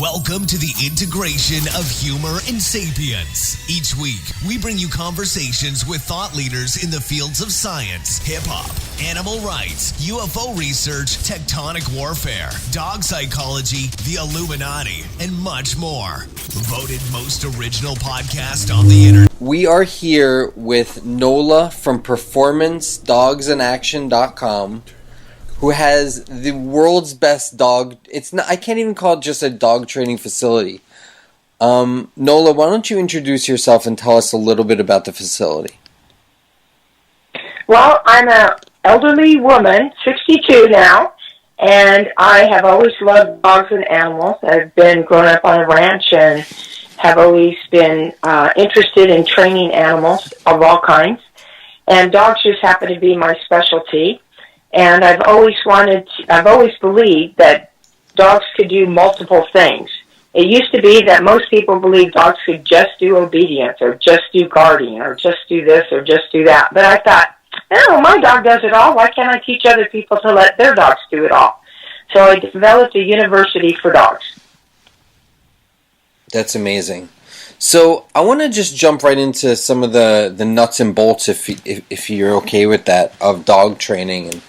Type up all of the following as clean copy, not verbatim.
Welcome to the integration of humor and sapience. Each week, we bring you conversations with thought leaders in the fields of science, hip-hop, animal rights, UFO research, tectonic warfare, dog psychology, the Illuminati, and much more. Voted most original podcast on the internet. We are here with Nola from performancedogsinaction.com, who has the world's best dog. I can't even call it just a dog training facility. Nola, why don't you introduce yourself and tell us a little bit about the facility? Well, I'm an elderly woman, 62 now, and I have always loved dogs and animals. I've been growing up on a ranch and have always been interested in training animals of all kinds. And dogs just happen to be my specialty. And I've always believed that dogs could do multiple things. It used to be that most people believed dogs could just do obedience or just do guarding or just do this or just do that. But I thought, oh, my dog does it all. Why can't I teach other people to let their dogs do it all? So I developed a university for dogs. That's amazing. So I want to just jump right into some of the nuts and bolts, if you're okay with that, of dog training and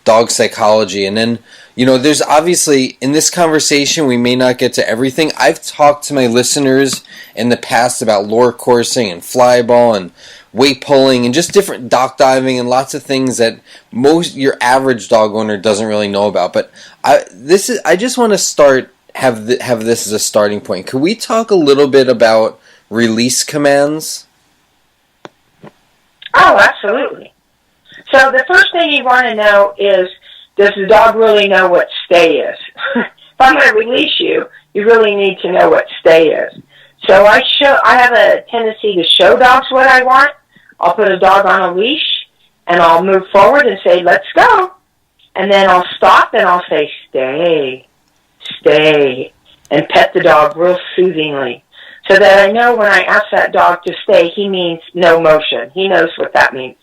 dog psychology. And then, there's obviously, in this conversation, we may not get to everything. I've talked to my listeners in the past about lure coursing and flyball and weight pulling and just different dock diving and lots of things that your average dog owner doesn't really know about. But I just want to have this as a starting point. Could we talk a little bit about release commands? Oh, absolutely. So the first thing you want to know is, does the dog really know what stay is? If I'm going to release you, you really need to know what stay is. So I have a tendency to show dogs what I want. I'll put a dog on a leash, and I'll move forward and say, let's go. And then I'll stop, and I'll say, stay, and pet the dog real soothingly, so that I know when I ask that dog to stay, he means no motion. He knows what that means.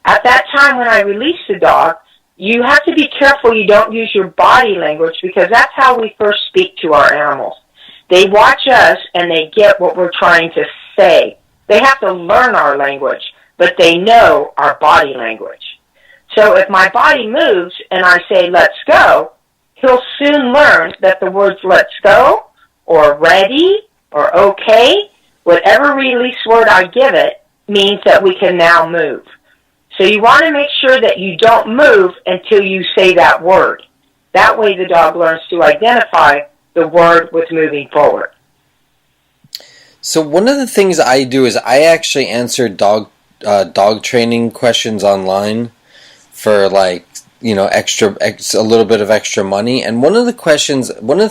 At that time when I release the dog, you have to be careful you don't use your body language, because that's how we first speak to our animals. They watch us and they get what we're trying to say. They have to learn our language, but they know our body language. So if my body moves and I say, let's go, he'll soon learn that the words let's go or ready or okay, whatever release word I give it, means that we can now move. So you want to make sure that you don't move until you say that word. That way the dog learns to identify the word with moving forward. So one of the things I do is I actually answer dog training questions online for a little bit of extra money. And one of the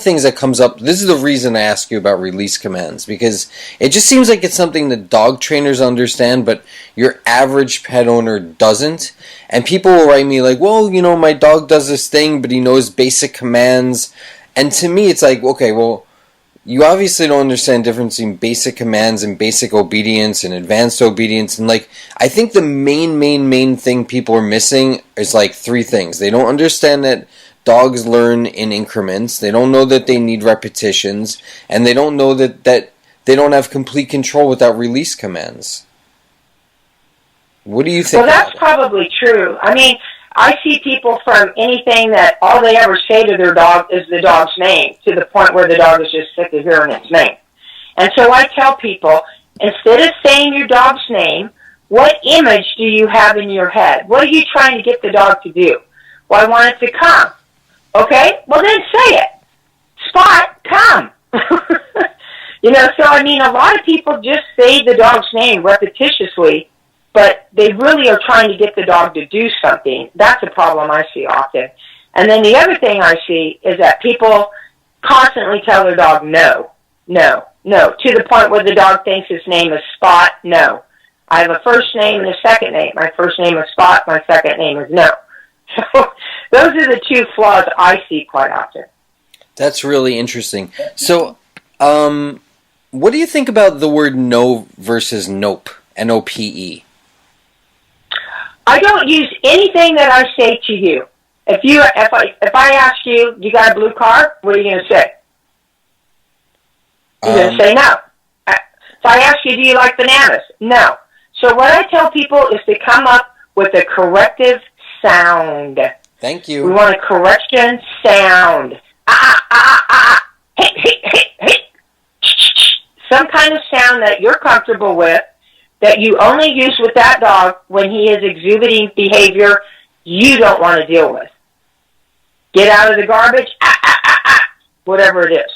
things that comes up, this is the reason I ask you about release commands, because it just seems like it's something that dog trainers understand, but your average pet owner doesn't. And people will write me like, well, my dog does this thing, but he knows basic commands. And to me, it's like, okay, well, you obviously don't understand the difference between basic commands and basic obedience and advanced obedience. And I think the main thing people are missing is three things. They don't understand that dogs learn in increments. They don't know that they need repetitions. And they don't know that they don't have complete control without release commands. What do you think? Well, that's probably true. I mean, I see people from anything that all they ever say to their dog is the dog's name, to the point where the dog is just sick of hearing its name. And so I tell people, instead of saying your dog's name, what image do you have in your head? What are you trying to get the dog to do? Well, I want it to come. Okay? Well, then say it. Spot, come. So I mean, a lot of people just say the dog's name repetitiously, but they really are trying to get the dog to do something. That's a problem I see often. And then the other thing I see is that people constantly tell their dog no, to the point where the dog thinks his name is Spot, no. I have a first name and a second name. My first name is Spot, my second name is no. So those are the two flaws I see quite often. That's really interesting. So what do you think about the word no versus nope, N-O-P-E? I don't use anything that I say to you. If I ask you, you got a blue car, what are you going to say? You're going to say no. If I ask you, do you like bananas? No. So what I tell people is to come up with a corrective sound. Thank you. We want a correction sound. Hey, hey, hey, hey. Some kind of sound that you're comfortable with, that you only use with that dog when he is exhibiting behavior you don't want to deal with. Get out of the garbage, whatever it is.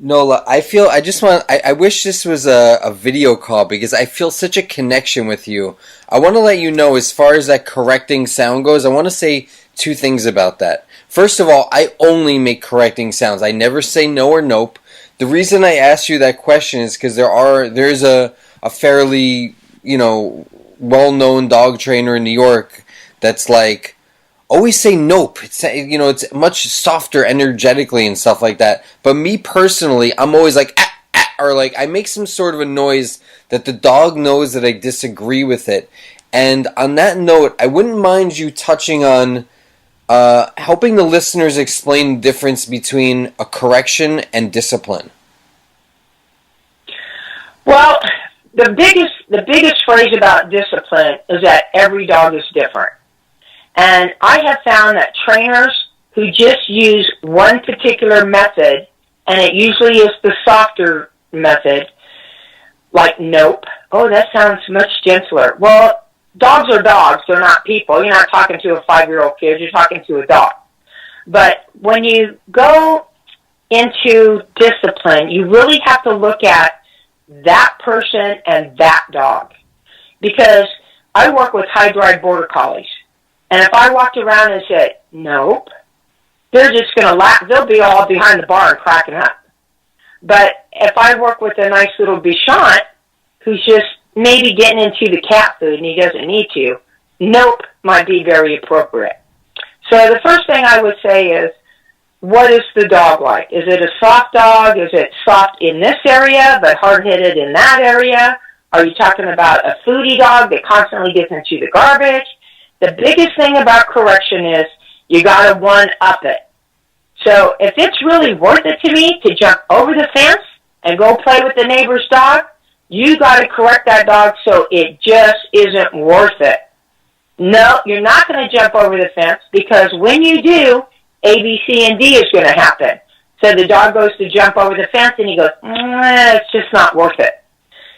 Nola, I wish this was a video call because I feel such a connection with you. I want to let you know, as far as that correcting sound goes, I want to say two things about that. First of all, I only make correcting sounds. I never say no or nope. The reason I asked you that question is because there's a fairly, well-known dog trainer in New York that's like, always say nope. It's much softer energetically and stuff like that. But me personally, I'm always like, or like I make some sort of a noise that the dog knows that I disagree with it. And on that note, I wouldn't mind you touching on helping the listeners explain the difference between a correction and discipline. Well, the biggest phrase about discipline is that every dog is different. And I have found that trainers who just use one particular method, and it usually is the softer method, like nope. Oh, that sounds much gentler. Well, dogs are dogs. They're not people. You're not talking to a 5-year-old kid. You're talking to a dog. But when you go into discipline, you really have to look at that person and that dog. Because I work with high-drive border collies. And if I walked around and said, nope, they're just going to laugh. They'll be all behind the bar and cracking up. But if I work with a nice little Bichon who's just maybe getting into the cat food and he doesn't need to, nope might be very appropriate. So the first thing I would say is, what is the dog like? Is it a soft dog? Is it soft in this area but hard-headed in that area? Are you talking about a foodie dog that constantly gets into the garbage? The biggest thing about correction is you got to one-up it. So if it's really worth it to me to jump over the fence and go play with the neighbor's dog, you got to correct that dog so it just isn't worth it. No, you're not going to jump over the fence because when you do, A, B, C, and D is going to happen. So the dog goes to jump over the fence and he goes, it's just not worth it.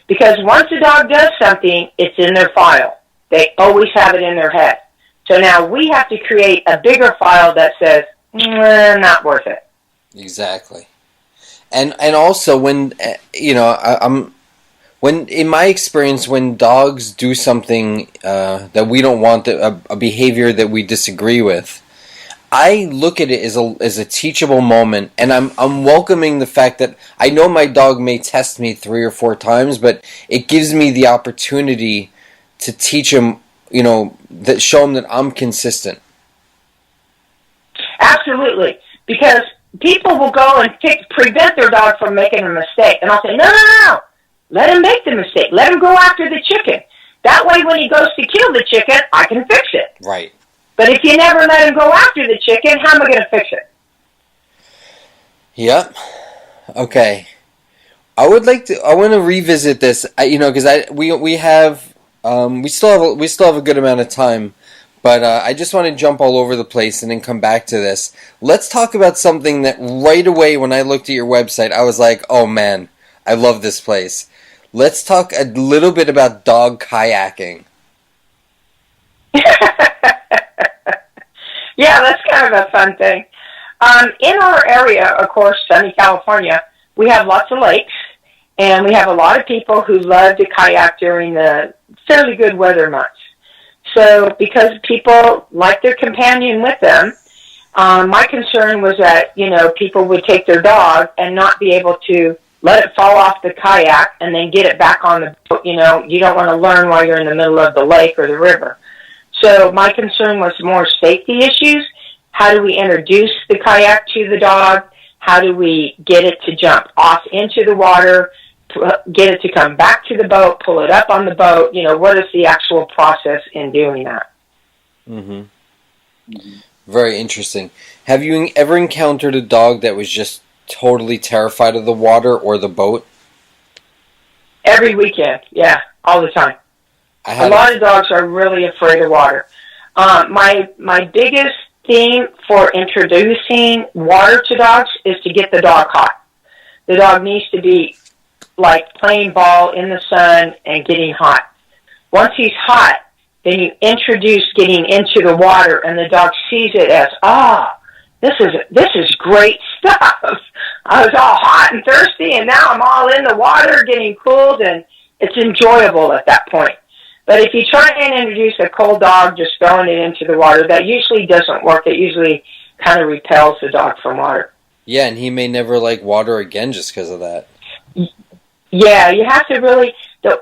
Because once a dog does something, it's in their file. They always have it in their head. So now we have to create a bigger file that says, not worth it. Exactly. And also when, when in my experience, when dogs do something that we don't want, a behavior that we disagree with, I look at it as a teachable moment, and I'm welcoming the fact that I know my dog may test me 3 or 4 times, but it gives me the opportunity to teach him, that show him that I'm consistent. Absolutely, because people will go and prevent their dog from making a mistake, and I'll say, no, let him make the mistake. Let him go after the chicken. That way, when he goes to kill the chicken, I can fix it. Right. But if you never let him go after the chicken, how am I going to fix it? Yep. Okay. I want to revisit this, because we still have a good amount of time, but I just want to jump all over the place and then come back to this. Let's talk about something that right away when I looked at your website, I was like, oh man, I love this place. Let's talk a little bit about dog kayaking. Yeah, that's kind of a fun thing. In our area, of course, sunny California, we have lots of lakes, and we have a lot of people who love to kayak during the fairly good weather months. So because people like their companion with them, my concern was that, people would take their dog and not be able to let it fall off the kayak and then get it back on the boat. You don't want to learn while you're in the middle of the lake or the river. So my concern was more safety issues. How do we introduce the kayak to the dog? How do we get it to jump off into the water, get it to come back to the boat, pull it up on the boat? What is the actual process in doing that? Mm-hmm. Very interesting. Have you ever encountered a dog that was just totally terrified of the water or the boat? Every weekend, yeah, all the time. A lot of dogs are really afraid of water. My biggest theme for introducing water to dogs is to get the dog hot. The dog needs to be like playing ball in the sun and getting hot. Once he's hot, then you introduce getting into the water, and the dog sees it as, this is great stuff. I was all hot and thirsty, and now I'm all in the water getting cooled, and it's enjoyable at that point. But if you try and introduce a cold dog just throwing it into the water, that usually doesn't work. It usually kind of repels the dog from water. Yeah, and he may never like water again just because of that. Yeah, you have to really...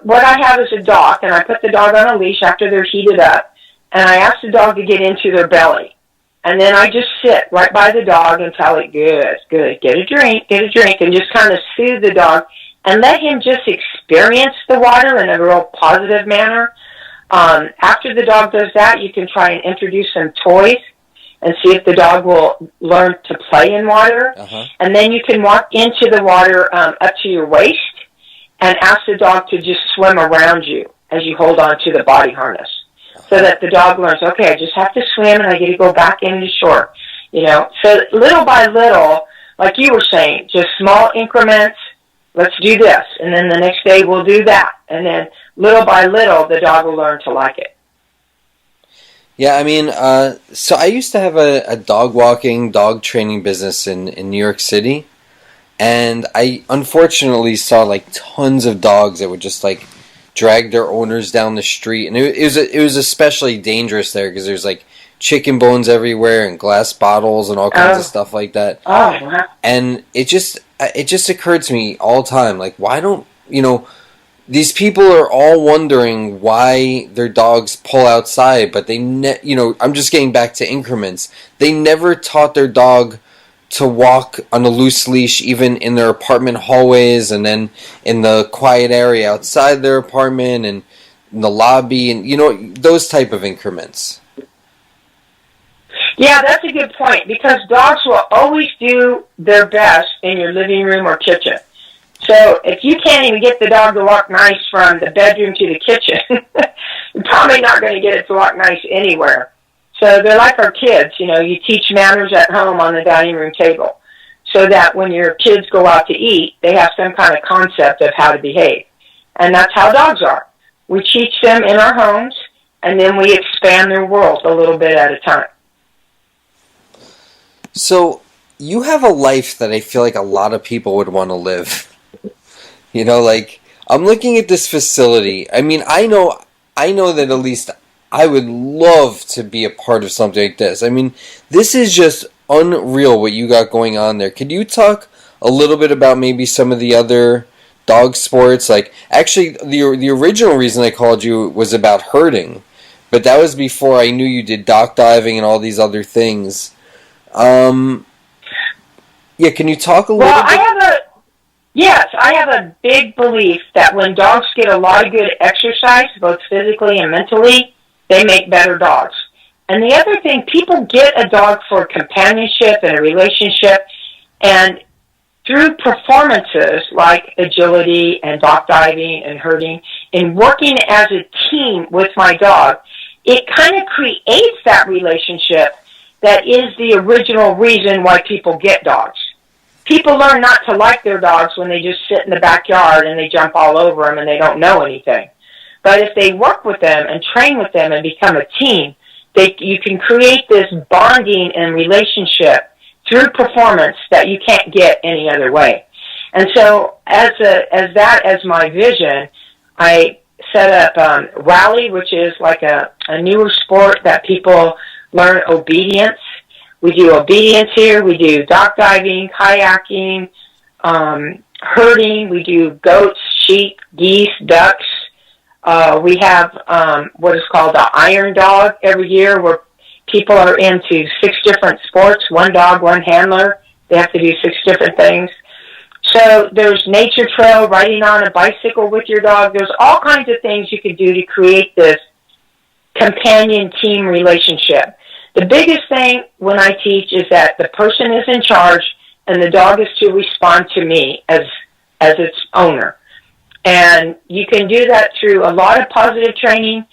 What I have is a dock, and I put the dog on a leash after they're heated up, and I ask the dog to get into their belly. And then I just sit right by the dog and tell it, good, get a drink, and just kind of soothe the dog and let him just experience the water in a real positive manner. After the dog does that, you can try and introduce some toys and see if the dog will learn to play in water. Uh-huh. And then you can walk into the water up to your waist and ask the dog to just swim around you as you hold on to the body harness. So that the dog learns, okay, I just have to swim and I get to go back into shore. So little by little, like you were saying, just small increments, let's do this. And then the next day we'll do that. And then little by little, the dog will learn to like it. Yeah, I mean, so I used to have a dog walking, dog training business in New York City. And I unfortunately saw like tons of dogs that would just like drag their owners down the street, and it was especially dangerous there because there's like chicken bones everywhere and glass bottles and all kinds of stuff like that. Oh, wow. And it just occurred to me all the time, like, why don't these people are all wondering why their dogs pull outside, but they I'm just getting back to increments. They never taught their dog to walk on a loose leash, even in their apartment hallways, and then in the quiet area outside their apartment, and in the lobby, and those type of increments. Yeah, that's a good point, because dogs will always do their best in your living room or kitchen. So if you can't even get the dog to walk nice from the bedroom to the kitchen, you're probably not going to get it to walk nice anywhere. So they're like our kids, you teach manners at home on the dining room table so that when your kids go out to eat, they have some kind of concept of how to behave. And that's how dogs are. We teach them in our homes, and then we expand their world a little bit at a time. So you have a life that I feel like a lot of people would want to live. Like, I'm looking at this facility. I mean, I know that at least I would love to be a part of something like this. I mean, this is just unreal what you got going on there. Could you talk a little bit about maybe some of the other dog sports? Like, actually, the original reason I called you was about herding, but that was before I knew you did dock diving and all these other things. Can you talk a little bit? Yes, I have a big belief that when dogs get a lot of good exercise, both physically and mentally, they make better dogs. And the other thing, people get a dog for companionship and a relationship, and through performances like agility and dock diving and herding, and working as a team with my dog, it kind of creates that relationship that is the original reason why people get dogs. People learn not to like their dogs when they just sit in the backyard and they jump all over them and they don't know anything. But if they work with them and train with them and become a team, you can create this bonding and relationship through performance that you can't get any other way. And so as my vision, I set up Rally, which is like a newer sport that people learn obedience. We do obedience here. We do dock diving, kayaking, herding. We do goats, sheep, geese, ducks. We have what is called the Iron Dog every year, where people are into 6 different sports, 1 dog, 1 handler. They have to do 6 different things. So there's nature trail, riding on a bicycle with your dog. There's all kinds of things you can do to create this companion team relationship. The biggest thing when I teach is that the person is in charge and the dog is to respond to me as its owner. And you can do that through a lot of positive training.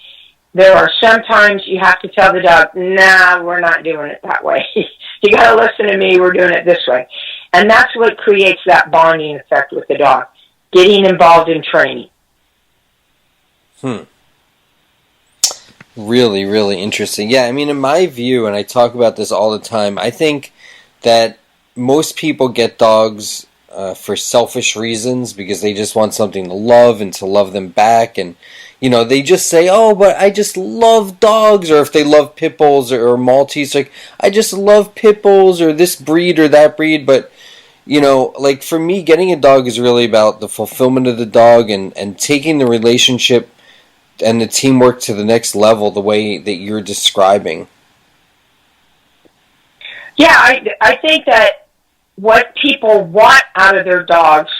There are sometimes you have to tell the dog, nah, we're not doing it that way. You got to listen to me, we're doing it this way. And that's what creates that bonding effect with the dog, getting involved in training. Really, really interesting. Yeah, I mean, in my view, and I talk about this all the time, I think that most people get dogs for selfish reasons because they just want something to love and to love them back. And, you know, they just say, oh, but I just love dogs. Or if they love pit bulls or Maltese, like, I just love pit bulls or this breed or that breed. But, you know, like, for me, getting a dog is really about the fulfillment of the dog and taking the relationship and the teamwork to the next level the way that you're describing. Yeah, I think that what people want out of their dogs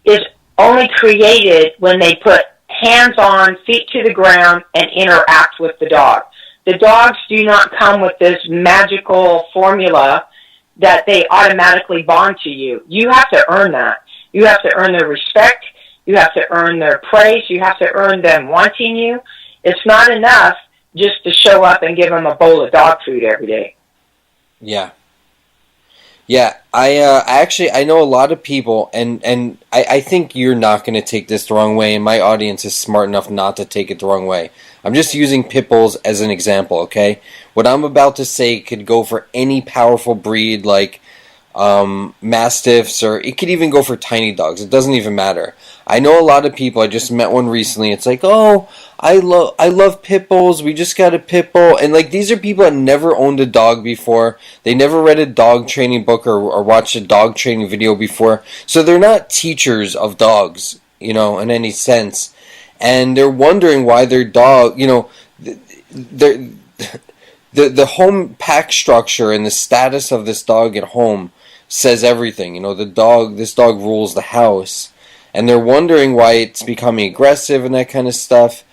is only created when they put hands on, feet to the ground, and interact with the dog. The dogs do not come with this magical formula that they automatically bond to you. You have to earn that. You have to earn their respect. You have to earn their praise. You have to earn them wanting you. It's not enough just to show up and give them a bowl of dog food every day. Yeah. Yeah, I know a lot of people, and I think you're not going to take this the wrong way, and my audience is smart enough not to take it the wrong way. I'm just using pit bulls as an example, okay? What I'm about to say could go for any powerful breed like mastiffs, or it could even go for tiny dogs. It doesn't even matter. I know a lot of people. I just met one recently. It's like, oh, I love pit bulls. We just got a pit bull, and like these are people that never owned a dog before. They never read a dog training book or watched a dog training video before. So they're not teachers of dogs, you know, in any sense, and they're wondering why their dog, you know, the home pack structure and the status of this dog at home says everything. You know, this dog rules the house. And they're wondering why it's becoming aggressive and that kind of stuff.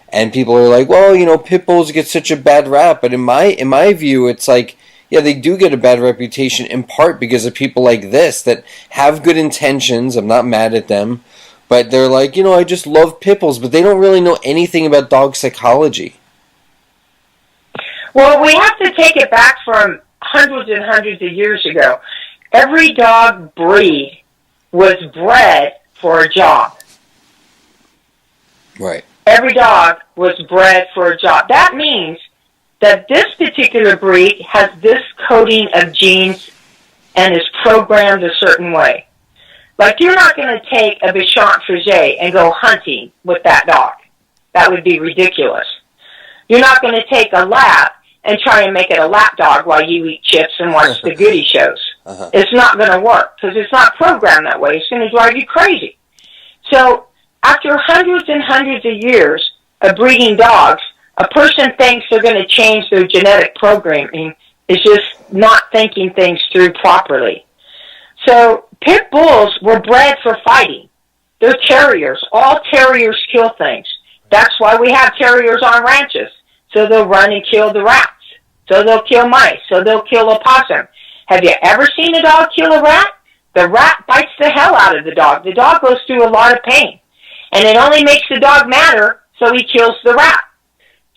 And people are like, well, you know, pit bulls get such a bad rap. But in my view, it's like, yeah, they do get a bad reputation in part because of people like this that have good intentions. I'm not mad at them. But they're like, you know, I just love pit bulls. But they don't really know anything about dog psychology. Well, we have to take it back from hundreds and hundreds of years ago. Every dog breed was bred for a job. Right. Every dog was bred for a job. That means that this particular breed has this coding of genes and is programmed a certain way. Like, you're not going to take a Bichon Frise and go hunting with that dog. That would be ridiculous. You're not going to take a lap and try and make it a lap dog while you eat chips and watch the goody shows. Uh-huh. It's not going to work because it's not programmed that way. It's going to drive you crazy. So after hundreds and hundreds of years of breeding dogs, a person thinks they're going to change their genetic programming is just not thinking things through properly. So pit bulls were bred for fighting. They're terriers. All terriers kill things. That's why we have terriers on ranches. So they'll run and kill the rats. So they'll kill mice. So they'll kill a possum. Have you ever seen a dog kill a rat? The rat bites the hell out of the dog. The dog goes through a lot of pain. And it only makes the dog madder, so he kills the rat.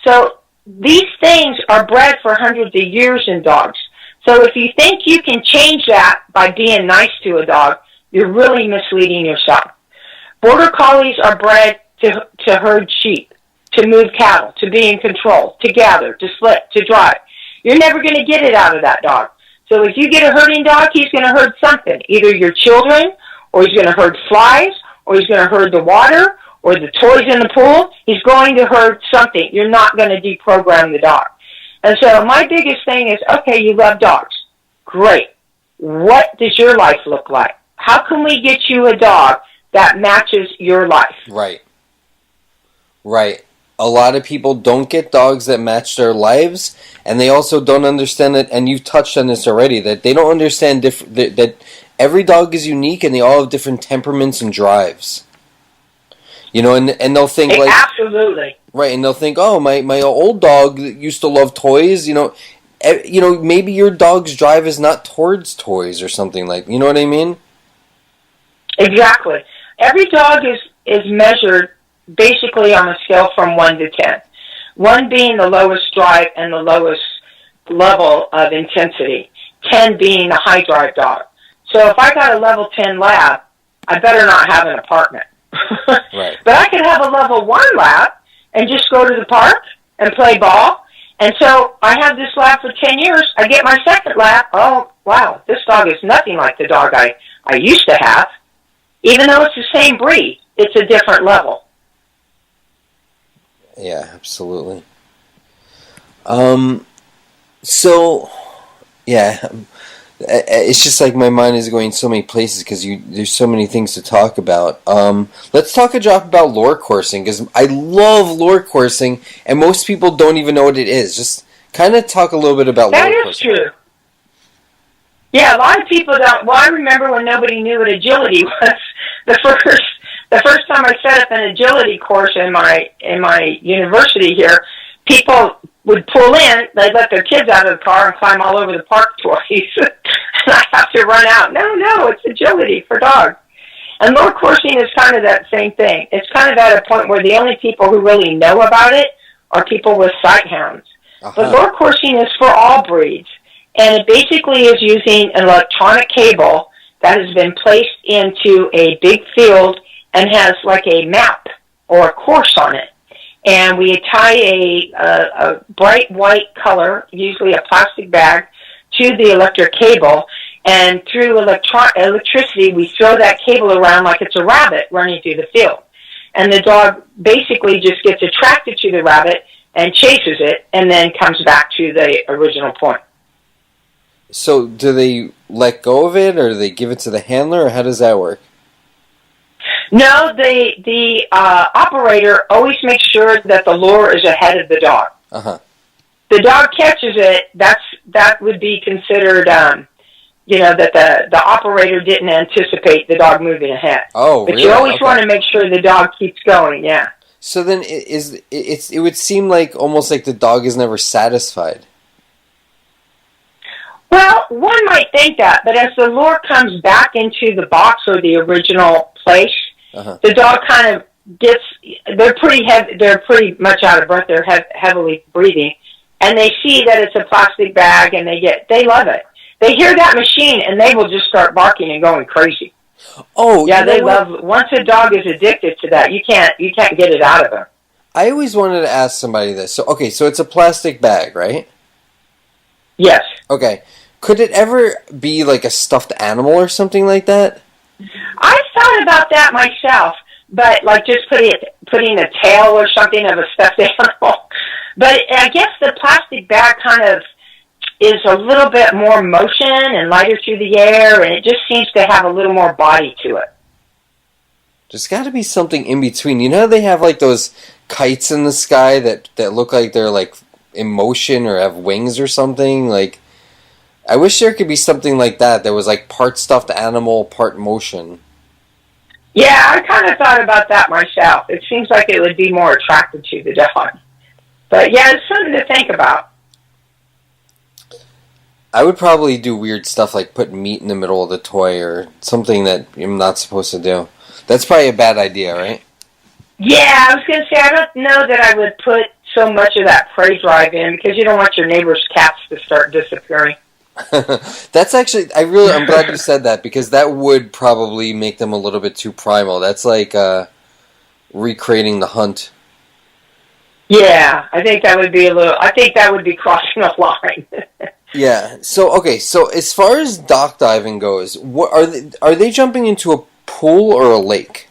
So these things are bred for hundreds of years in dogs. So if you think you can change that by being nice to a dog, you're really misleading yourself. Border collies are bred to herd sheep, to move cattle, to be in control, to gather, to split, to drive. You're never going to get it out of that dog. So if you get a herding dog, he's going to herd something, either your children, or he's going to herd flies, or he's going to herd the water, or the toys in the pool. He's going to herd something. You're not going to deprogram the dog. And so my biggest thing is, okay, you love dogs. Great. What does your life look like? How can we get you a dog that matches your life? Right. Right. A lot of people don't get dogs that match their lives, and they also don't understand that, and you've touched on this already, that they don't understand that every dog is unique and they all have different temperaments and drives. You know, and they'll think Absolutely. Right, and they'll think, oh, my old dog used to love toys, you know, maybe your dog's drive is not towards toys or something like, you know what I mean? Exactly. Every dog is measured basically on a scale from 1 to 10. 1 being the lowest drive and the lowest level of intensity. 10 being the high drive dog. So if I got a level 10 lab, I better not have an apartment. Right. But I could have a level 1 lab and just go to the park and play ball. And so I have this lab for 10 years. I get my second lab. Oh, wow, this dog is nothing like the dog I used to have. Even though it's the same breed, it's a different level. Yeah, absolutely. So, yeah, it's just like my mind is going so many places because there's so many things to talk about. Let's talk a drop about lure coursing, because I love lure coursing, and most people don't even know what it is. Just kind of talk a little bit about lure coursing. That is true. Yeah, a lot of people don't. Well, I remember when nobody knew what agility was. The first time I set up an agility course in my university here, people would pull in, they'd let their kids out of the car and climb all over the park toys. And I have to run out. No, it's agility for dogs. And lure coursing is kind of that same thing. It's kind of at a point where the only people who really know about it are people with sight hounds. Uh-huh. But lure coursing is for all breeds. And it basically is using an electronic cable that has been placed into a big field and has like a map or a course on it. And we tie a bright white color, usually a plastic bag, to the electric cable. And through electricity, we throw that cable around like it's a rabbit running through the field. And the dog basically just gets attracted to the rabbit and chases it and then comes back to the original point. So do they let go of it, or do they give it to the handler, or how does that work? No, the operator always makes sure that the lure is ahead of the dog. Uh-huh. The dog catches it, that would be considered, that the operator didn't anticipate the dog moving ahead. Oh, but really? You always want to make sure the dog keeps going, yeah. So then it would seem like almost like the dog is never satisfied. Well, one might think that, but as the lure comes back into the box or the original place, uh-huh. The dog kind of gets, they're pretty much out of breath, they're heavily breathing, and they see that it's a plastic bag, and they love it. They hear that machine, and they will just start barking and going crazy. Oh, yeah, they love, once a dog is addicted to that, you can't get it out of them. I always wanted to ask somebody this. So it's a plastic bag, right? Yes. Okay. Could it ever be like a stuffed animal or something like that? I thought about that myself, but like just putting a tail or something of a stuffed animal. But I guess the plastic bag kind of is a little bit more motion and lighter through the air, and it just seems to have a little more body to it. There's got to be something in between. You know how they have like those kites in the sky that look like they're like in motion or have wings or something? Like, I wish there could be something like that was like part stuffed animal, part motion. Yeah, I kind of thought about that myself. It seems like it would be more attractive to the dog. But yeah, it's something to think about. I would probably do weird stuff like put meat in the middle of the toy or something that I'm not supposed to do. That's probably a bad idea, right? Yeah, I was going to say, I don't know that I would put so much of that prey drive in because you don't want your neighbor's cats to start disappearing. That's actually, I'm glad you said that, because that would probably make them a little bit too primal. That's like recreating the hunt. Yeah, I think that would be crossing a line. Yeah. So as far as dock diving goes, what are they jumping into a pool or a lake?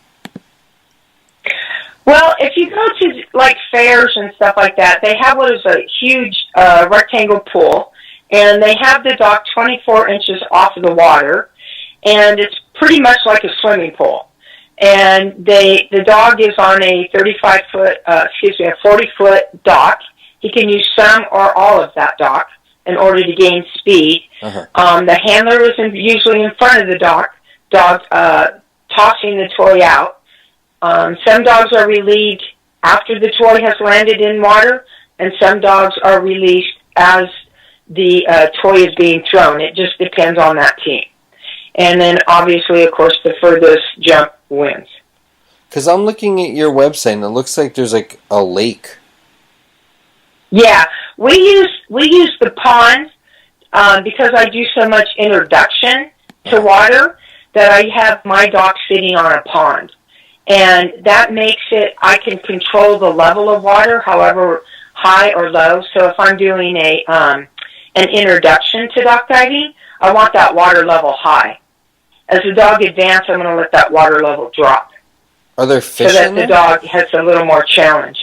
Well, if you go to like fairs and stuff like that, they have what is a huge rectangle pool. And they have the dock 24 inches off of the water, and it's pretty much like a swimming pool. And the dog is on a 40-foot dock. He can use some or all of that dock in order to gain speed. Uh-huh. The handler is usually in front of the dog tossing the toy out. Some dogs are relieved after the toy has landed in water, and some dogs are released as the toy is being thrown. It just depends on that team. And then, obviously, of course, the furthest jump wins. Because I'm looking at your website, and it looks like there's like a lake. Yeah, we use the pond because I do so much introduction to water that I have my dog sitting on a pond. And that makes it, I can control the level of water, however high or low. So if I'm doing an introduction to dock diving, I want that water level high. As the dog advances, I'm going to let that water level drop. Are there fish so that in there? the dog has a little more challenge.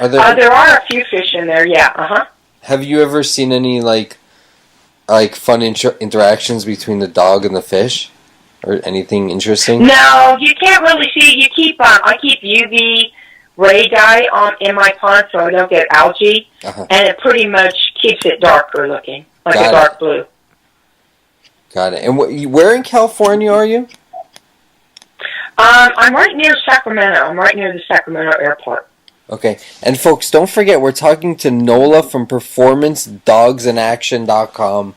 There are a few fish in there, yeah. Have you ever seen any like fun interactions between the dog and the fish, or anything interesting? No, you can't really see. I keep UV ray dye in my pond so I don't get algae, and it pretty much keeps it darker looking, like a dark blue. Got it. And where in California are you? I'm right near Sacramento. I'm right near the Sacramento airport. Okay. And folks, don't forget, we're talking to Nola from PerformanceDogsInAction.com.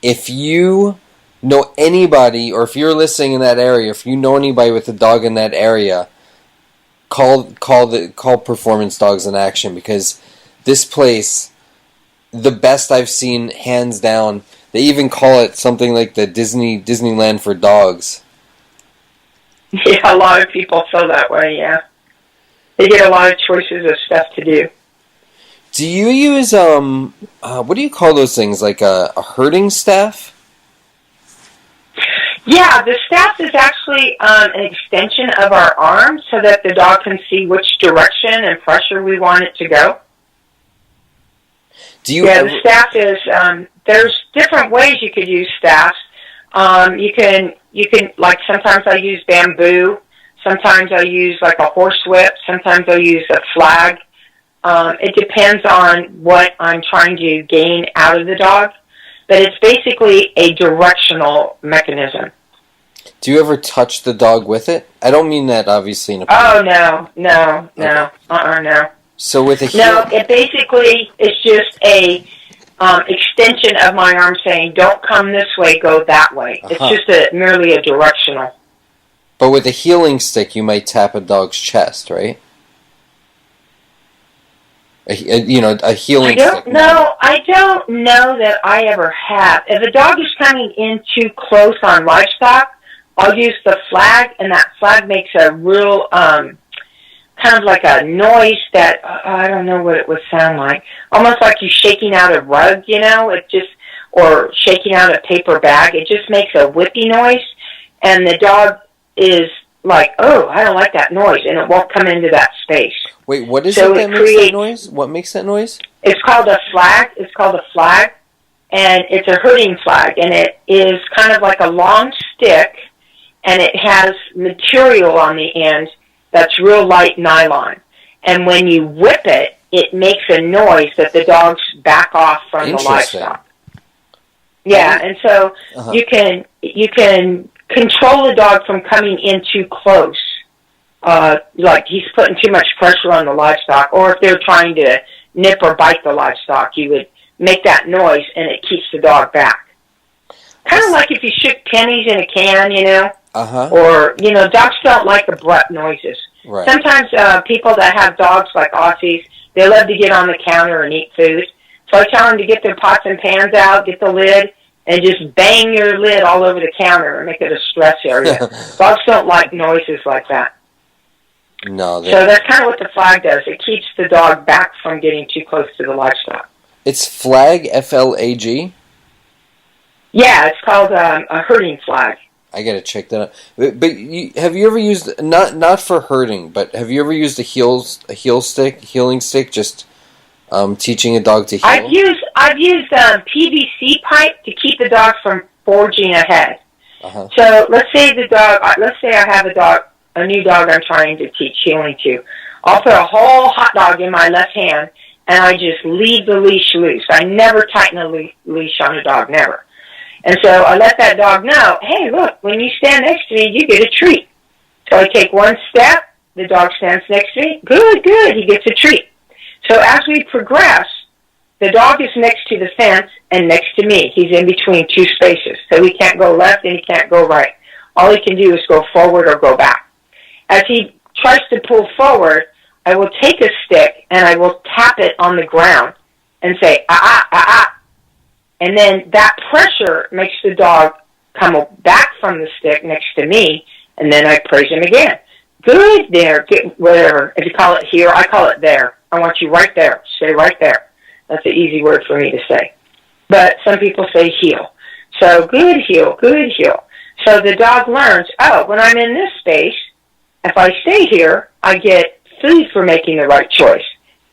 If you know anybody, or if you're listening in that area, if you know anybody with a dog in that area, call Performance Dogs in Action, because this place, the best I've seen, hands down. They even call it something like the Disneyland for dogs. Yeah, a lot of people feel that way, yeah. They get a lot of choices of stuff to do. Do you use, what do you call those things, like a herding staff? Yeah, the staff is actually an extension of our arm so that the dog can see which direction and pressure we want it to go. The staff is, there's different ways you could use staffs. You can, like, sometimes I use bamboo, sometimes I use like a horse whip, sometimes I use a flag. It depends on what I'm trying to gain out of the dog, but it's basically a directional mechanism. Do you ever touch the dog with it? I don't mean that obviously in a... Oh, no. No. So with a it basically is just a extension of my arm saying, don't come this way, go that way. It's just merely a directional. But with a healing stick, you might tap a dog's chest, right? A healing stick. I don't know that I ever have. If a dog is coming in too close on livestock, I'll use the flag, and that flag makes a real... kind of like a noise that, I don't know what it would sound like. Almost like you shaking out a rug, or shaking out a paper bag. It just makes a whippy noise, and the dog is like, oh, I don't like that noise, and it won't come into that space. Wait, what is it that makes that noise? What makes that noise? It's called a flag. And it's a herding flag, and it is kind of like a long stick, and it has material on the end that's real light nylon. And when you whip it, it makes a noise that the dogs back off from the livestock. Yeah, and so you can control the dog from coming in too close. Like he's putting too much pressure on the livestock, or if they're trying to nip or bite the livestock, you would make that noise and it keeps the dog back. Kind of like if you shook pennies in a can, or, dogs don't like abrupt noises. Right. Sometimes people that have dogs like Aussies, they love to get on the counter and eat food. So I tell them to get their pots and pans out, get the lid, and just bang your lid all over the counter and make it a stress area. Dogs don't like noises like that. No. So that's kind of what the flag does. It keeps the dog back from getting too close to the livestock. It's flag, F-L-A-G? Yeah, it's called a herding flag. I gotta check that out. But have you ever used, not for herding, but have you ever used a healing stick, just teaching a dog to heal? I've used PVC pipe to keep the dog from forging ahead. So let's say I have a new dog I'm trying to teach healing to. I'll put a whole hot dog in my left hand, and I just leave the leash loose. I never tighten a leash on a dog, never. And so I let that dog know, hey, look, when you stand next to me, you get a treat. So I take one step, the dog stands next to me, good, he gets a treat. So as we progress, the dog is next to the fence and next to me. He's in between two spaces, so he can't go left and he can't go right. All he can do is go forward or go back. As he tries to pull forward, I will take a stick and I will tap it on the ground and say, ah, ah, ah, ah. And then that pressure makes the dog come back from the stick next to me, and then I praise him again. Good there, good, whatever. If you call it here, I call it there. I want you right there. Stay right there. That's an easy word for me to say. But some people say heel. So good heel, good heel. So the dog learns, oh, when I'm in this space, if I stay here, I get food for making the right choice.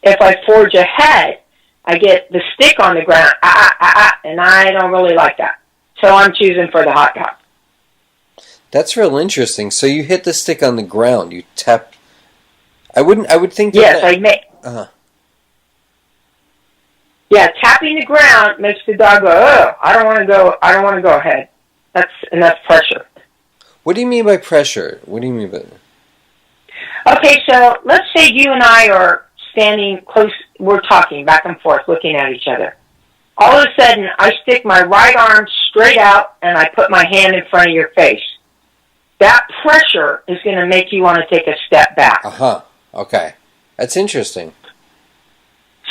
If I forge ahead, I get the stick on the ground, and I don't really like that. So I'm choosing for the hot dog. That's real interesting. So you hit the stick on the ground. You tap. I would think. Yes, I make. Yeah, tapping the ground makes the dog go, oh, I don't want to go ahead. That's enough pressure. What do you mean by pressure? What do you mean by that? Okay, so let's say you and I are standing close, we're talking back and forth, looking at each other. All of a sudden, I stick my right arm straight out and I put my hand in front of your face. That pressure is going to make you want to take a step back. Okay. That's interesting.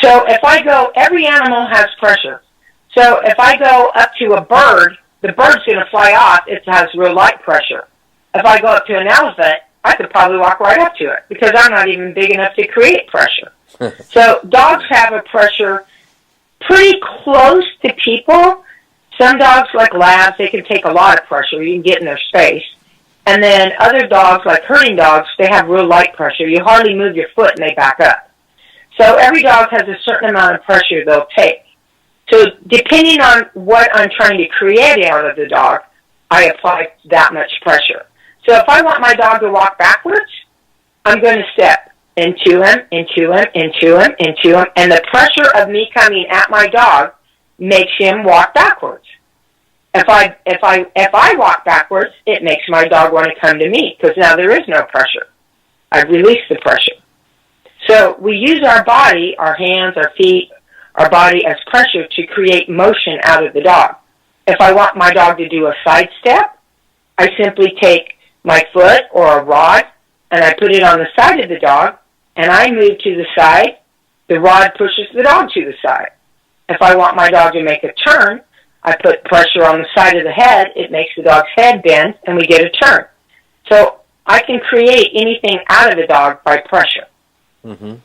So if I go, every animal has pressure. So if I go up to a bird, the bird's going to fly off. It has real light pressure. If I go up to an elephant, I could probably walk right up to it because I'm not even big enough to create pressure. So dogs have a pressure pretty close to people. Some dogs, like labs, they can take a lot of pressure. You can get in their space. And then other dogs, like herding dogs, they have real light pressure. You hardly move your foot and they back up. So every dog has a certain amount of pressure they'll take. So depending on what I'm trying to create out of the dog, I apply that much pressure. So if I want my dog to walk backwards, I'm going to step into him, into him, into him, into him, and the pressure of me coming at my dog makes him walk backwards. If I walk backwards, it makes my dog want to come to me because now there is no pressure. I've released the pressure. So we use our body, our hands, our feet, our body as pressure to create motion out of the dog. If I want my dog to do a side step, I simply take my foot or a rod and I put it on the side of the dog and I move to the side. The rod pushes the dog to the side. If I want my dog to make a turn, I put pressure on the side of the head. It makes the dog's head bend and we get a turn. So I can create anything out of the dog by pressure. Mm-hmm.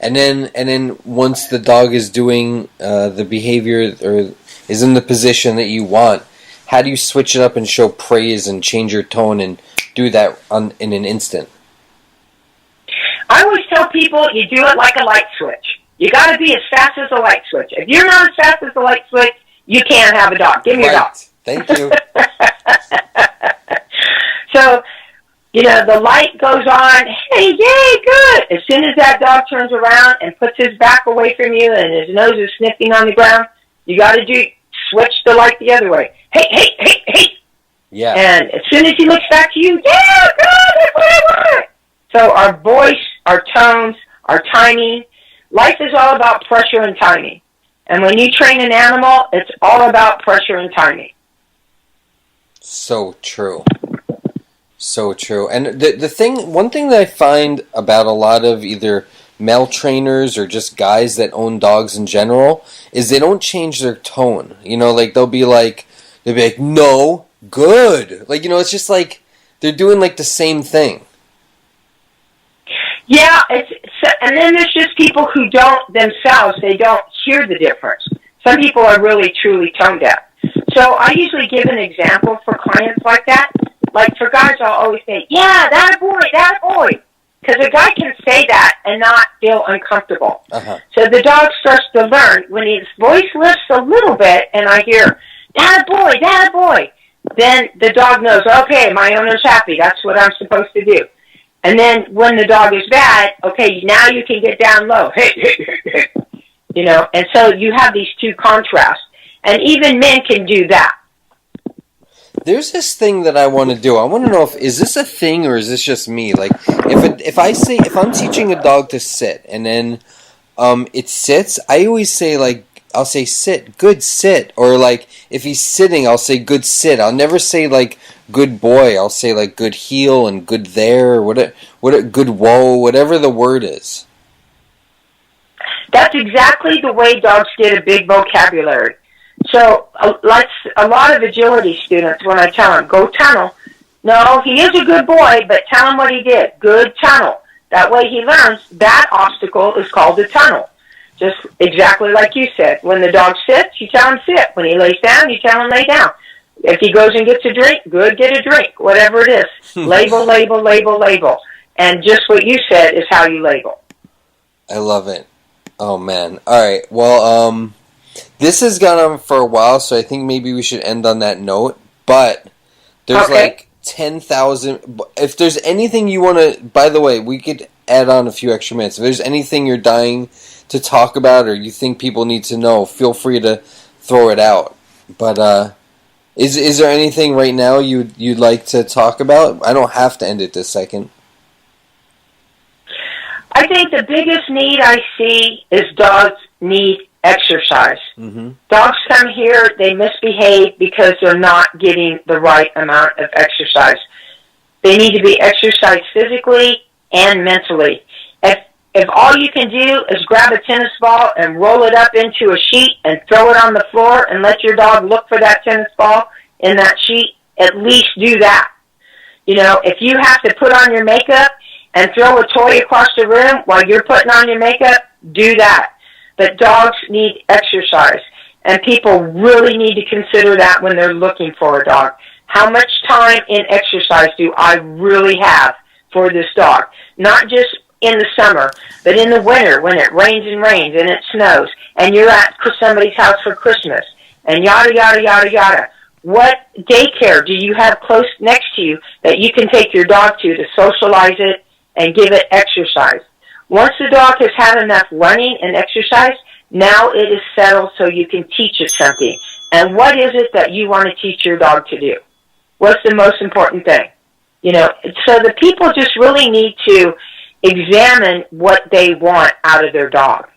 And then once the dog is doing the behavior or is in the position that you want, how do you switch it up and show praise and change your tone and do that in an instant? I always tell people you do it like a light switch. You got to be as fast as a light switch. If you're not as fast as a light switch, you can't have a dog. Give me a dog. Thank you. So, the light goes on. Hey, yay, good. As soon as that dog turns around and puts his back away from you and his nose is sniffing on the ground, you got to switch the light the other way. Hey, hey, hey, hey. Yeah. And as soon as he looks back to you, yeah, good, that's what I want. So our voice, our tones, our timing, life is all about pressure and timing. And when you train an animal, it's all about pressure and timing. So true. So true. And one thing that I find about a lot of either male trainers or just guys that own dogs in general is they don't change their tone. They'll be like, no, good. It's just like they're doing like the same thing. Yeah, and then there's just people who don't themselves, they don't hear the difference. Some people are really, truly tone deaf. So I usually give an example for clients like that. Like for guys, I'll always say, yeah, that boy. Because a guy can say that and not feel uncomfortable. Uh-huh. So the dog starts to learn. When his voice lifts a little bit and I hear, that boy, then the dog knows, okay, my owner's happy. That's what I'm supposed to do. And then when the dog is bad, okay, now you can get down low. And so you have these two contrasts. And even men can do that. There's this thing that I want to do. I want to know is this a thing or is this just me? Like if I'm teaching a dog to sit and then it sits, I always say, like, I'll say sit, good sit. Or, like, if he's sitting, I'll say good sit. I'll never say, like, good boy. I'll say, like, good heel and good there, good whoa, whatever the word is. That's exactly the way dogs get a big vocabulary. So, a lot of agility students, when I tell them, go tunnel, no, he is a good boy, but tell him what he did. Good tunnel. That way he learns that obstacle is called a tunnel. Just exactly like you said. When the dog sits, you tell him sit. When he lays down, you tell him lay down. If he goes and gets a drink, good, get a drink. Whatever it is. Label, label, label, label. And just what you said is how you label. I love it. Oh, man. All right. Well, this has gone on for a while, so I think maybe we should end on that note. But there's like 10,000. If there's anything you want to, by the way, we could add on a few extra minutes. If there's anything you're dying to talk about or you think people need to know, feel free to throw it out. But is there anything right now you'd like to talk about? I don't have to end it this second. I think the biggest need I see is dogs need exercise. Mm-hmm. Dogs come here, they misbehave because they're not getting the right amount of exercise. They need to be exercised physically and mentally. If all you can do is grab a tennis ball and roll it up into a sheet and throw it on the floor and let your dog look for that tennis ball in that sheet, at least do that. You know, if you have to put on your makeup and throw a toy across the room while you're putting on your makeup, do that. But dogs need exercise, and people really need to consider that when they're looking for a dog. How much time in exercise do I really have for this dog? Not just in the summer, but in the winter when it rains and it snows, and you're at somebody's house for Christmas, and yada, yada, yada, yada. What daycare do you have close next to you that you can take your dog to socialize it and give it exercise? Once the dog has had enough running and exercise, now it is settled so you can teach it something. And what is it that you want to teach your dog to do? What's the most important thing? You know, so the people just really need to examine what they want out of their dog.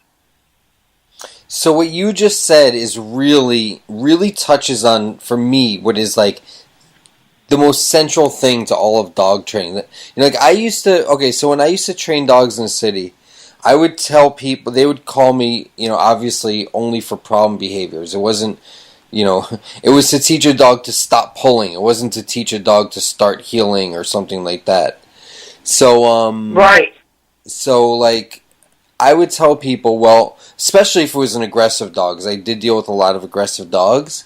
So what you just said is really, really touches on, for me, what is like the most central thing to all of dog training. You know, like so when I used to train dogs in the city, I would tell people, they would call me, you know, obviously only for problem behaviors. It wasn't, you know, it was to teach a dog to stop pulling. It wasn't to teach a dog to start healing or something like that. So, right. So, like, I would tell people, well, especially if it was an aggressive dog, because I did deal with a lot of aggressive dogs,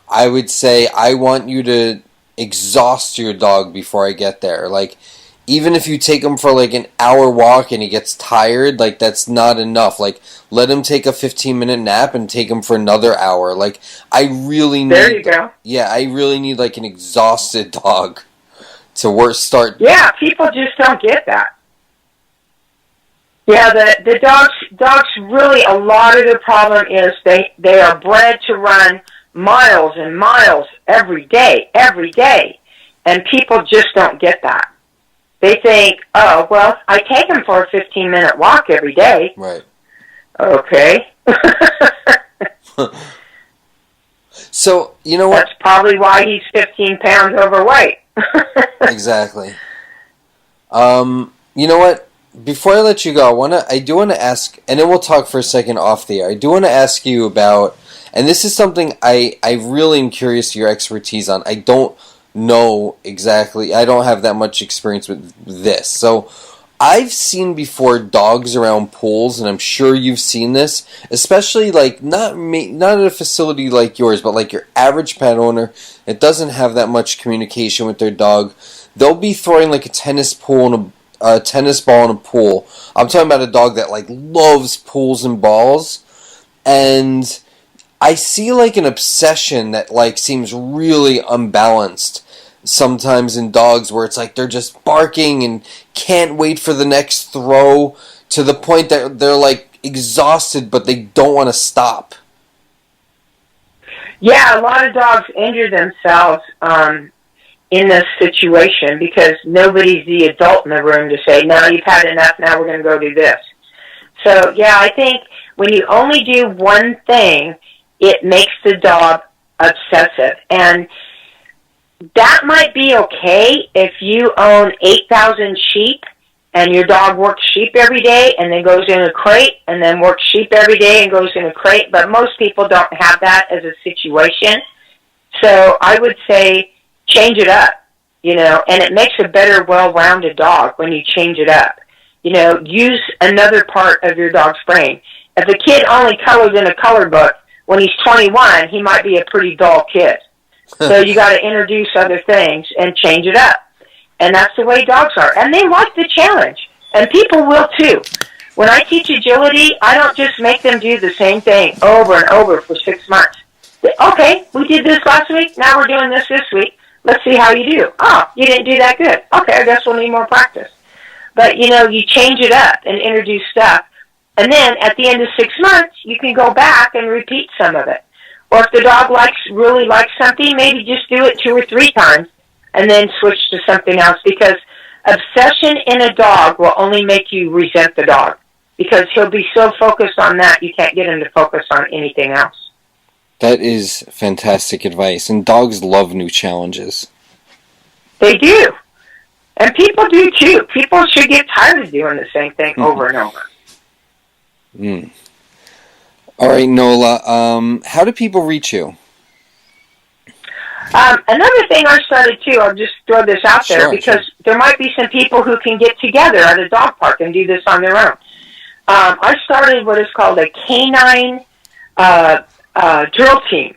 I would say, I want you to exhaust your dog before I get there. Like, even if you take him for, like, an hour walk and he gets tired, like, that's not enough. Like, let him take a 15-minute nap and take him for another hour. Like, I really need... There you go. Yeah, I really need, like, an exhausted dog to start... Yeah, people just don't get that. Yeah, the dogs really, a lot of the problem is they are bred to run miles and miles every day, and people just don't get that. They think, oh, well, I take him for a 15-minute walk every day. Right. Okay. So, you know what? That's probably why he's 15 pounds overweight. Exactly. You know what? Before I let you go, I do want to ask, and then we'll talk for a second off the air. I do want to ask you about, and this is something I really am curious your expertise on. I don't know exactly. I don't have that much experience with this. So I've seen before dogs around pools, and I'm sure you've seen this, especially like not at a facility like yours, but like your average pet owner that doesn't have that much communication with their dog. They'll be throwing like a tennis ball in a pool. I'm talking about a dog that like loves pools and balls, and I see like an obsession that like seems really unbalanced sometimes in dogs, where it's like they're just barking and can't wait for the next throw, to the point that they're like exhausted but they don't want to stop. Yeah, a lot of dogs injure themselves in this situation because nobody's the adult in the room to say, no, you've had enough, now we're going to go do this. So, yeah, I think when you only do one thing, it makes the dog obsessive. And that might be okay if you own 8,000 sheep and your dog works sheep every day and then goes in a crate and then works sheep every day and goes in a crate. But most people don't have that as a situation. So I would say change it up, and it makes a better, well-rounded dog when you change it up. Use another part of your dog's brain. If a kid only colors in a color book, when he's 21, he might be a pretty dull kid. So you got to introduce other things and change it up. And that's the way dogs are. And they like the challenge. And people will too. When I teach agility, I don't just make them do the same thing over and over for 6 months. Okay, we did this last week. Now we're doing this week. Let's see how you do. Oh, you didn't do that good. Okay, I guess we'll need more practice. But, you change it up and introduce stuff. And then at the end of 6 months, you can go back and repeat some of it. Or if the dog really likes something, maybe just do it 2 or 3 times and then switch to something else. Because obsession in a dog will only make you resent the dog. Because he'll be so focused on that, you can't get him to focus on anything else. That is fantastic advice. And dogs love new challenges. They do. And people do too. People should get tired of doing the same thing over and over. Mm. All right, Nola, how do people reach you? Another thing I started too, I'll just throw this out there because there might be some people who can get together at a dog park and do this on their own. I started what is called a canine drill team.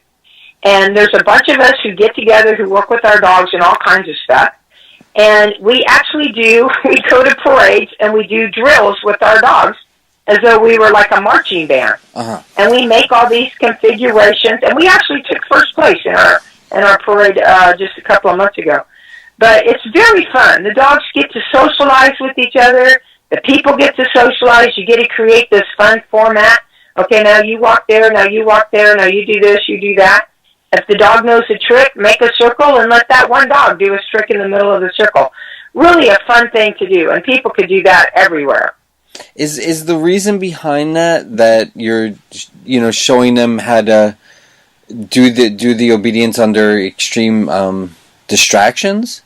And there's a bunch of us who get together who work with our dogs and all kinds of stuff. And we actually we go to parades and we do drills with our dogs as though we were like a marching band. Uh-huh. And we make all these configurations. And we actually took first place in our parade just a couple of months ago. But it's very fun. The dogs get to socialize with each other. The people get to socialize. You get to create this fun format. Okay, now you walk there, now you walk there, now you do this, you do that. If the dog knows a trick, make a circle and let that one dog do a trick in the middle of the circle. Really a fun thing to do, and people could do that everywhere. Is the reason behind that you're showing them how to do the obedience under extreme distractions?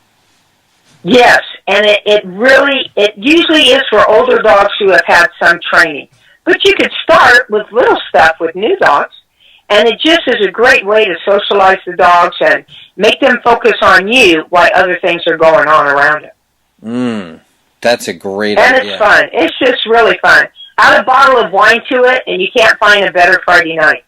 Yes, and it usually is for older dogs who have had some training. But you could start with little stuff with new dogs, and it just is a great way to socialize the dogs and make them focus on you while other things are going on around it. That's a great idea. And it's fun. It's just really fun. Add a bottle of wine to it, and you can't find a better Friday night.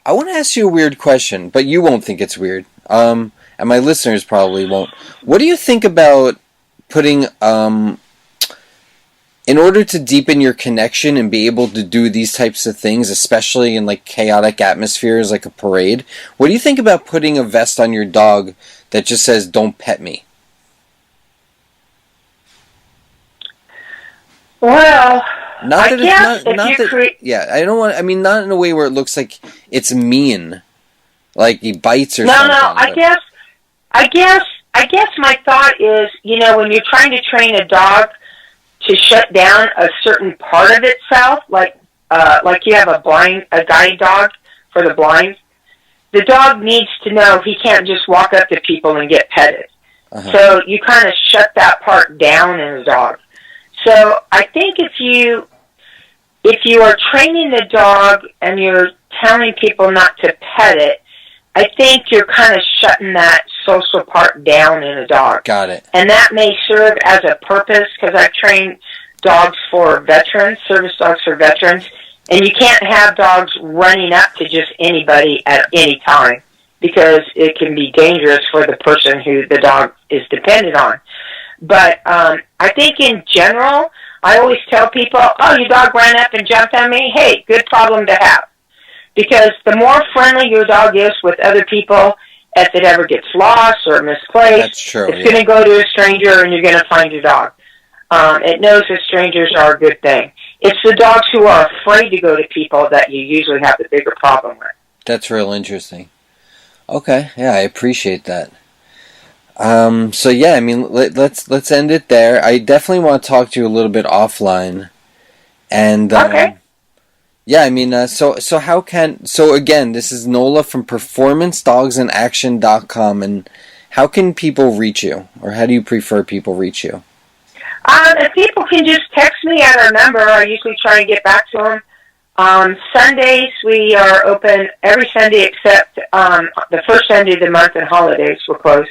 I want to ask you a weird question, but you won't think it's weird. And my listeners probably won't. What do you think about putting... in order to deepen your connection and be able to do these types of things, especially in like chaotic atmospheres like a parade, what do you think about putting a vest on your dog that just says, "Don't pet me"? Well, not I guess I don't want. I mean, not in a way where it looks like it's mean, like he bites or something. No. I guess my thought is, when you're trying to train a dog to shut down a certain part of itself, like you have a guide dog for the blind, the dog needs to know he can't just walk up to people and get petted. Uh-huh. So you kind of shut that part down in a dog. So I think if you are training the dog and you're telling people not to pet it, I think you're kind of shutting that social part down in a dog. Got it. And that may serve as a purpose, because I've trained dogs for veterans, service dogs for veterans, and you can't have dogs running up to just anybody at any time, because it can be dangerous for the person who the dog is dependent on. But I think in general, I always tell people, oh, your dog ran up and jumped on me. Hey, good problem to have. Because the more friendly your dog is with other people, if it ever gets lost or misplaced, that's true, it's going to go to a stranger and you're going to find your dog. It knows that strangers are a good thing. It's the dogs who are afraid to go to people that you usually have the bigger problem with. That's real interesting. Okay, yeah, I appreciate that. So yeah, I mean, let's end it there. I definitely want to talk to you a little bit offline And Okay. yeah, I mean, so again, this is Nola from performancedogsinaction.com, and how can people reach you, or how do you prefer people reach you? If people can just text me at our number, I usually try and get back to them. Sundays, we are open every Sunday except the first Sunday of the month and holidays we're closed.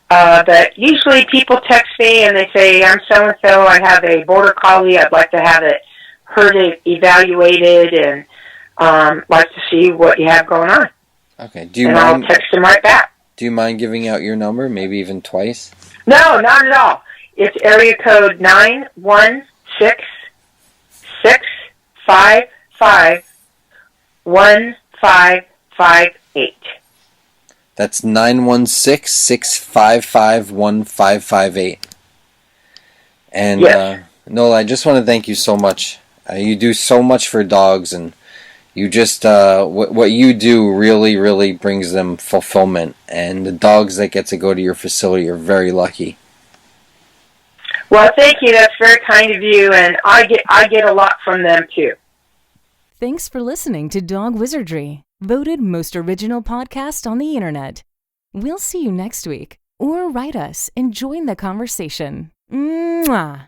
But usually people text me and they say, I'm so-and-so, I have a border collie, I'd like to have it heard, evaluated, and like to see what you have going on. Okay. I'll text them right back. Do you mind giving out your number, maybe even twice? No, not at all. It's area code 916-655-1558. That's 916-655-1558. And, yes. Nola, I just want to thank you so much. You do so much for dogs, and you just, what you do really, really brings them fulfillment. And the dogs that get to go to your facility are very lucky. Well, thank you. That's very kind of you, and I get a lot from them, too. Thanks for listening to Dog Wizardry, voted most original podcast on the internet. We'll see you next week, or write us and join the conversation. Mwah!